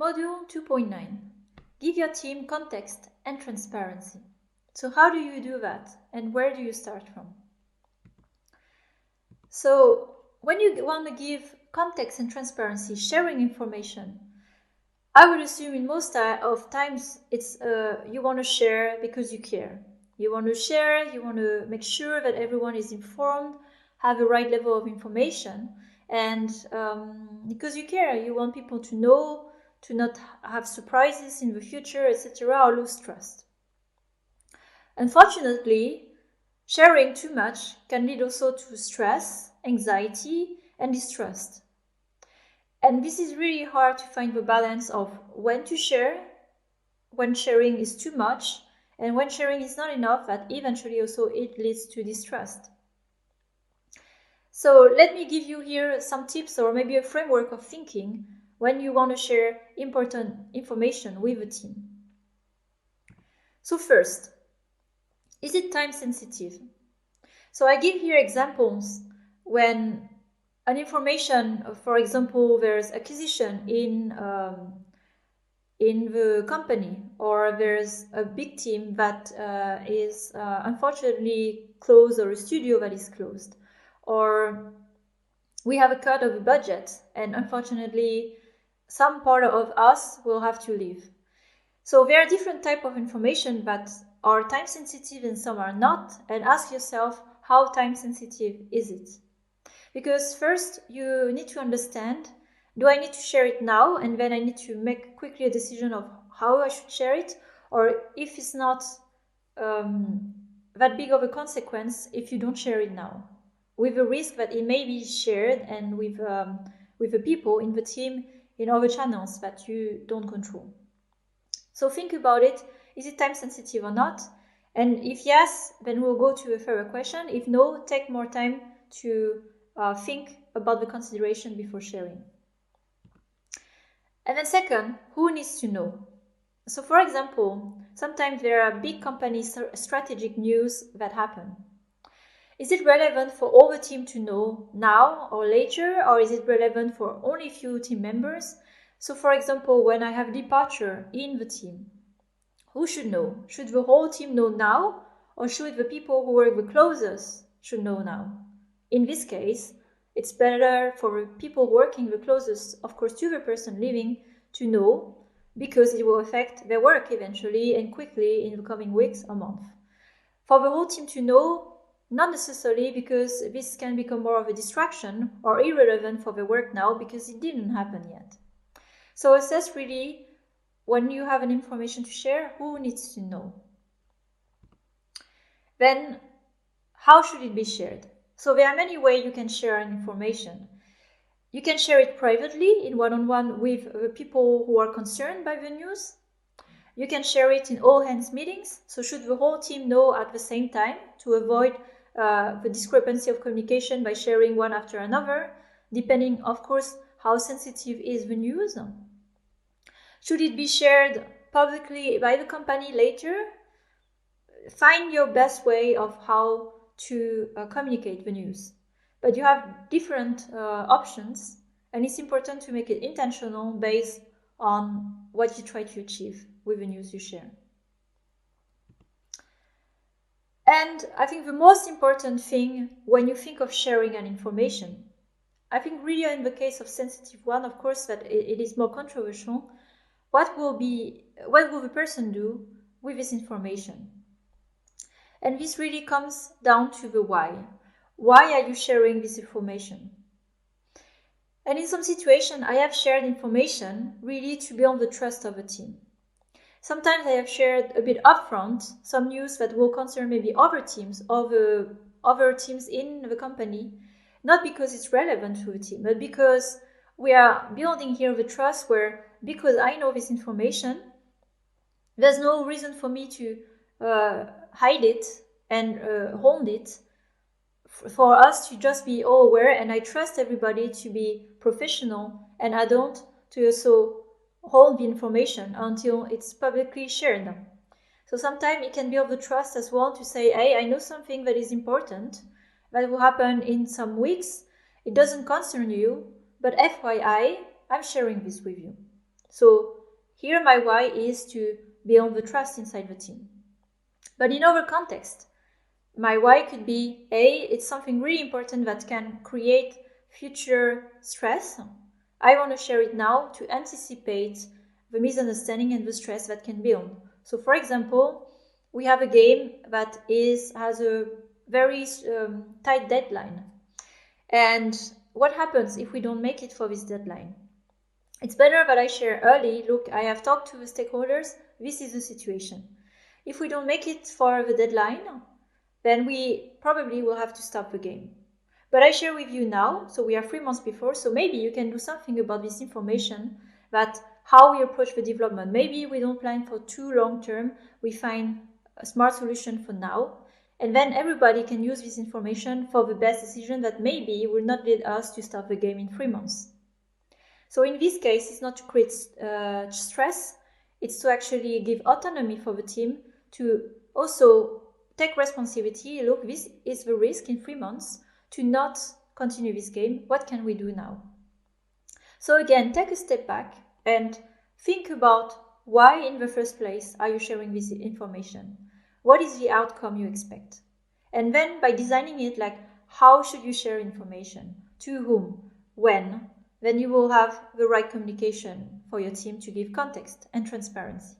Module 2.9. Give your team context and transparency. So how do you do that, and where do you start from? So when you want to give context and transparency, sharing information, I would assume in most of times it's you want to share because you care. You want to share, you want to make sure that everyone is informed, have the right level of information, and because you care, you want people to know, to not have surprises in the future, etc., or lose trust. Unfortunately, sharing too much can lead also to stress, anxiety, and distrust. And this is really hard to find the balance of when to share, when sharing is too much, and when sharing is not enough, that eventually also it leads to distrust. So let me give you here some tips or maybe a framework of thinking when you want to share important information with a team. So first, is it time sensitive? So I give here examples when an information, for example, there's acquisition in the company, or there's a big team that is unfortunately closed, or a studio that is closed, or we have a cut of a budget and unfortunately some part of us will have to leave. So there are different types of information that are time sensitive and some are not, and ask yourself, how time sensitive is it? Because first you need to understand, do I need to share it now and then I need to make quickly a decision of how I should share it, or if it's not that big of a consequence if you don't share it now, with the risk that it may be shared and with the people in the team in other channels that you don't control. So think about it. Is it time sensitive or not? And if yes, then we'll go to a further question. If no, take more time to think about the consideration before sharing. And then second, who needs to know? So for example, sometimes there are big company strategic news that happen. Is it relevant for all the team to know now or later, or is it relevant for only few team members? So for example, when I have departure in the team, who should know? Should the whole team know now, or should the people who work the closest should know now? In this case, it's better for the people working the closest, of course, to the person leaving, to know, because it will affect their work eventually and quickly in the coming weeks or months. For the whole team to know, not necessarily, because this can become more of a distraction or irrelevant for the work now because it didn't happen yet. So assess really, when you have an information to share, who needs to know? Then, how should it be shared? So there are many ways you can share an information. You can share it privately in one-on-one with the people who are concerned by the news. You can share it in all hands meetings. So should the whole team know at the same time to avoid the discrepancy of communication by sharing one after another, depending, of course, how sensitive is the news. Should it be shared publicly by the company later? Find your best way of how to communicate the news. But you have different options, and it's important to make it intentional based on what you try to achieve with the news you share. And I think the most important thing when you think of sharing an information, I think really in the case of sensitive one, of course, that it is more controversial, what will the person do with this information? And this really comes down to the why. Why are you sharing this information? And in some situations, I have shared information really to build the trust of a team. Sometimes I have shared a bit upfront some news that will concern maybe other teams in the company, not because it's relevant to the team, but because we are building here the trust where, because I know this information, there's no reason for me to hide it and hold it, for us to just be all aware, and I trust everybody to be professional, and I don't to also hold the information until it's publicly shared. So sometimes it can build the trust as well to say, hey, I know something that is important that will happen in some weeks. It doesn't concern you, but FYI, I'm sharing this with you. So Here my why is to build the trust inside the team. But in our context, my why could be it's something really important that can create future stress. I want to share it now to anticipate the misunderstanding and the stress that can build. So for example, we have a game that has a very tight deadline. And what happens if we don't make it for this deadline? It's better that I share early, look, I have talked to the stakeholders, this is the situation. If we don't make it for the deadline, then we probably will have to stop the game. But I share with you now, so we are 3 months before, so maybe you can do something about this information, that how we approach the development. Maybe we don't plan for too long term, we find a smart solution for now, and then everybody can use this information for the best decision that maybe will not lead us to stop the game in 3 months. So in this case, it's not to create stress, it's to actually give autonomy for the team to also take responsibility. Look, this is the risk in 3 months to not continue this game. What can we do now? So again, take a step back and think about why in the first place are you sharing this information? What is the outcome you expect? And then by designing it, like how should you share information? To whom? When? Then you will have the right communication for your team to give context and transparency.